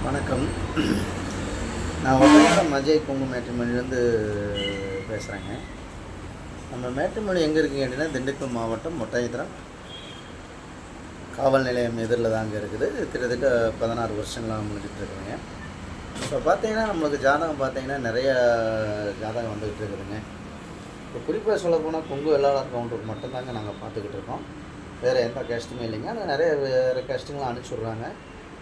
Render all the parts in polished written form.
வணக்கம். நான் ஒட்டஞ்சத்திரம் அஜய் கொங்கு மேட்ரிமோனிலேருந்து பேசுகிறேங்க. நம்ம மேட்ரிமோனி எங்கே இருக்குங்க அப்படின்னா, திண்டுக்கல் மாவட்டம் ஒட்டஞ்சத்திரம் காவல் நிலையம் எதிரில் தாங்க இருக்குது. கிட்டத்தட்ட 16 வருஷங்களாக முடிஞ்சிட்டு இருக்குதுங்க. இப்போ பார்த்தீங்கன்னா நம்மளுக்கு ஜாதகம் பார்த்தீங்கன்னா நிறைய ஜாதகம் வந்துக்கிட்டு இருக்குதுங்க. இப்போ குறிப்பாக சொல்லப்போனால் கொங்கு வெள்ளாளர் கவுண்டருக்கு மட்டும்தாங்க நாங்கள் பார்த்துக்கிட்டு இருக்கோம். வேறு எந்த கேஸ்ட்டுமே இல்லைங்க. ஆனால் நிறைய வேறு கேஸ்ட்டுங்களாம் அனுப்பிச்சுட்றாங்க.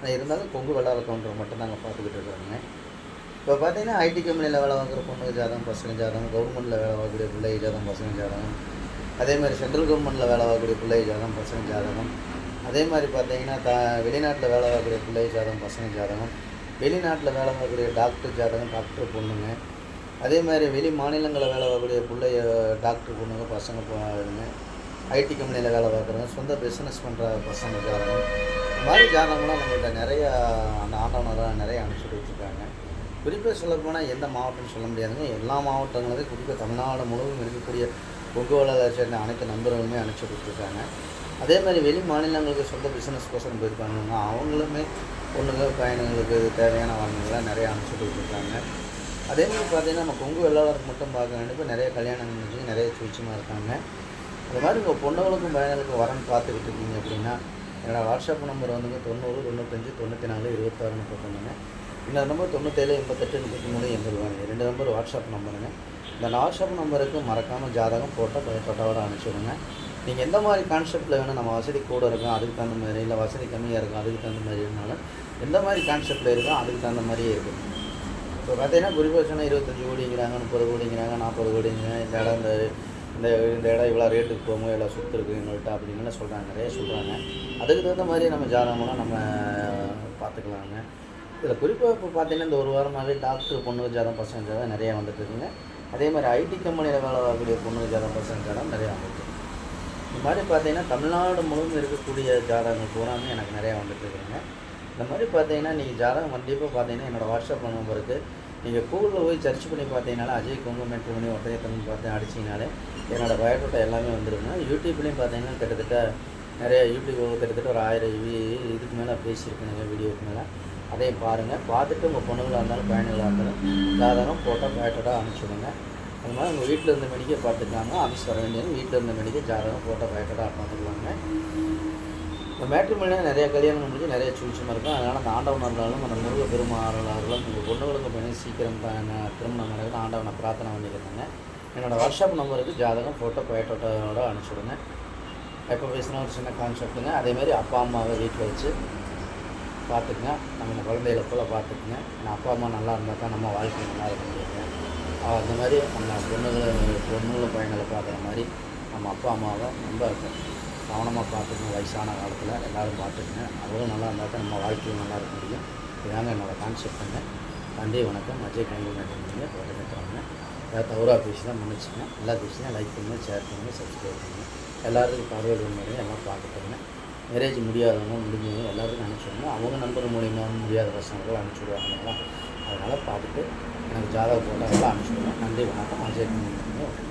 ஆனால் இருந்தாலும் கொங்கு வெள்ளாளர் கவுண்டர் மட்டும் நாங்கள் பார்த்துக்கிட்டு இருக்கிறோங்க. இப்போ பார்த்தீங்கன்னா ஐடி கம்பெனியில் வேலை வாங்குற பொண்ணு ஜாதகம், பசங்க ஜாதகம், கவர்மெண்ட்டில் வேலை வாங்கக்கூடிய பிள்ளை ஜாதகம், பசங்க ஜாதகம், அதே மாதிரி சென்ட்ரல் கவர்மெண்ட்டில் வேலை வாங்கக்கூடிய பிள்ளை ஜாதகம், பசங்க ஜாதகம், அதே மாதிரி பார்த்தீங்கன்னா வெளிநாட்டில் வேலை வாங்கக்கூடிய பிள்ளை ஜாதகம், பசங்க ஜாதகம், வெளிநாட்டில் வேலை வாங்கக்கூடிய டாக்டர் ஜாதகம், டாக்டர் பொண்ணுங்க, அதே மாதிரி வெளி மாநிலங்களில் வேலை வாங்கக்கூடிய பிள்ளை டாக்டர் பொண்ணுங்க, பசங்க இதுங்க, ஐடி கம்பெனியில் வேலை பார்க்குறவங்க, சொந்த பிஸ்னஸ் பண்ணுற பசங்க ஜாதகம், இந்த மாதிரி ஜாதகம்லாம் நம்மள்கிட்ட நிறையா அந்த ஆண்டவனராக நிறைய அனுப்பிச்சுட்டு வச்சுருக்காங்க. குறிப்பாக சொல்லப்போனால் எந்த மாவட்டம்னு சொல்ல முடியாதுங்க. எல்லா மாவட்டங்களுக்கும் குறிப்பாக தமிழ்நாடு முழுவதும் இருக்கக்கூடிய கொங்கு வெள்ளாளர் சேர்ந்த அனைத்து நண்பர்களுமே அனுப்பிச்சு கொடுத்துருக்காங்க. அதே மாதிரி வெளி மாநிலங்களுக்கு சொந்த பிஸ்னஸ் கோசம் போயிருக்காங்க. அவங்களுமே பொண்ணுங்க பையனுங்களுக்கு தேவையான வாகனங்கள்லாம் நிறைய அனுப்பிச்சு கொடுத்துருக்காங்க. அதே மாதிரி பார்த்திங்கன்னா நம்ம கொங்கு வெள்ளாளருக்கு மட்டும் பார்க்க வேண்டிய நிறைய கல்யாணம் முடிஞ்சு நிறைய சூழ்ச்சியமாக இருக்காங்க. அது மாதிரி உங்கள் பொண்ணுகளுக்கும் பையனுக்கும் வரன்னு பார்த்துக்கிட்டு இருக்கீங்க அப்படின்னா, என்னோடய வாட்ஸ்அப் நம்பர் வந்துங்க 90 95 94 26 31. இன்னொரு நம்பர் 97 88 33 80. 2 number WhatsApp நம்பருங்க. இந்த வாட்ஸ்அப் நம்பருக்கு மறக்காமல் ஜாதகம் ஃபோட்டோ ஃபோட்டோவோட அனுப்பிச்சுடுங்க. நீங்கள் எந்த மாதிரி கான்செப்டில் வேணும், நம்ம வசதி கூட இருக்கும் அதுக்கு தகுந்த மாதிரி, இல்லை வசதி கம்மியாக இருக்கும் அதுக்கு தகுந்த மாதிரி இருந்தாலும், எந்த மாதிரி கான்செப்டில் இருக்கும் அதுக்கு தகுந்த மாதிரியே இருக்கும். இப்போ பார்த்தீங்கன்னா குறிப்பாக சொன்னால் 25 கோடிங்கிறாங்க, 30 கோடிங்கிறாங்க, 40 கோடிங்க, இந்த இடம் இந்த இடம் இவ்வளோ ரேட்டுக்கு போகும், இவ்வளோ சொத்து இருக்குது எங்கள்கிட்ட அப்படின்லாம் சொல்கிறாங்க, நிறைய சொல்கிறாங்க. அதுக்கு தகுந்த மாதிரி நம்ம ஜாதகம்லாம் நம்ம பார்த்துக்கலாங்க. இதில் குறிப்பாக இப்போ பார்த்தீங்கன்னா இந்த ஒரு வாரமாகவே டாக்டர் பொண்ணு ஜாதகம், பசங்க ஜாதகம் நிறையா வந்துட்டு இருக்குங்க. அதே மாதிரி ஐடி கம்பெனியில் வேலை வாங்கக்கூடிய பொண்ணு ஜாதகம், பசங்க ஜாதகம் நிறையா வந்துட்டு. இந்த மாதிரி பார்த்தீங்கன்னா தமிழ்நாடு முழுவதும் இருக்கக்கூடிய ஜாதகங்கள் பூராமே எனக்கு நிறையா வந்துட்டு இருக்குங்க. இந்த மாதிரி பார்த்தீங்கன்னா நீங்கள் ஜாதகம் கண்டிப்பாக பார்த்தீங்கன்னா என்னோடய வாட்ஸ்அப் நம்பருக்கு நீங்கள் கூகுளில் போய் சர்ச் பண்ணி பார்த்தீங்கனாலே அஜய் கொங்கு மேட்ரிமோனி ஒட்டஞ்சத்திரம் பார்த்து அடிச்சிங்கனாலே என்னோடய பயோடேட்டா எல்லாமே வந்துருங்க. யூடியூப்லேயும் பார்த்தீங்கன்னா கிட்டத்தட்ட நிறைய யூடியூப் கிட்டத்தட்ட ஒரு 1000 இதுக்கு மேலே பேசியிருக்கேங்க வீடியோக்கு மேலே. அதையும் பாருங்கள். பார்த்துட்டு உங்கள் பொண்ணுங்களாக இருந்தாலும் பையனுங்களாக இருந்தாலும் ஜாதகம் ஃபோட்டோ பயோடேட்டா அனுப்பிச்சுடுங்க. அது மாதிரி உங்கள் வீட்டில் இருந்த மெடிக்கே பார்த்துக்கலாங்க. ஆஃபீஸ் வர வேண்டியது வீட்டில் இருந்த மெடிக்கே ஜாதகம் ஃபோட்டோ பயோடேட்டா பார்த்துக்கலாங்க. இந்த மேட்ரிமோனியில் நிறைய கல்யாணம் முடிஞ்சு நிறைய சூழ்ச்சியமாக இருக்கும். அதனால் அந்த ஆண்டவனர்களாலும் அந்த முருக பெருமாறலாலும் உங்கள் பொண்ணுங்களுக்கு பையன் சீக்கிரம் திருமணம் நடக்குது ஆண்டவனை பிரார்த்தனை பண்ணிக்கிறேங்க. என்னோடய வாட்ஸ்அப் நம்பருக்கு ஜாதகம் ஃபோட்டோ பயோட்டோட்டோட அனுப்பிச்சுடுங்க. எப்போ பேசினா ஒரு சின்ன கான்செப்ட்டுங்க. அதேமாதிரி அப்பா அம்மாவை வீட்டில் வச்சு பார்த்துக்குங்க. நம்ம குழந்தைகளை போல் பார்த்துக்குங்க. ஏன்னா அப்பா அம்மா நல்லா இருந்தால் தான் நம்ம வாழ்க்கை நல்லா இருக்க முடியுங்க. அந்த மாதிரி நம்ம பொண்ணுங்களை பையன்களை பார்க்குற மாதிரி நம்ம அப்பா அம்மாவை ரொம்ப கவனமாக பார்த்துக்கணும். வயசான காலத்தில் எல்லோரும் பார்த்துக்குங்க. அவங்களும் நல்லா இருந்தால் தான் நம்ம வாழ்க்கையும் நல்லா இருக்க முடியும். இதுதாங்க என்னோடய கான்செப்ட்டுங்க. நன்றி, வணக்கம். அஜய் கொங்கு மேட்ரிமோனி தொடர்ந்துட்டாங்க. ஏதாவது தவறாக பேசி தான் மன்னிச்சுங்க. எல்லா பேசினா லைக் பண்ணுங்கள், ஷேர் பண்ணுங்கள், சப்ஸ்கிரைப் பண்ணுங்கள். எல்லாத்துக்கும் பார்வையிட முறையும் எல்லாம் பார்த்துக்கோங்க. மேரேஜ் முடியாதவங்க முடிஞ்சவங்க எல்லாத்துக்கும் அனுப்பிச்சுடுங்க. அவங்க நண்பர் மூலிமா முடியாத பசங்களும் அனுப்பிச்சுடுவாங்க. அதனால் பார்த்துட்டு எனக்கு ஜாதக போட்டோ எல்லாம் அனுப்பிச்சுடுங்க. நன்றி, வணக்கம். அஜய் கொங்கு மேட்ரிமோனி.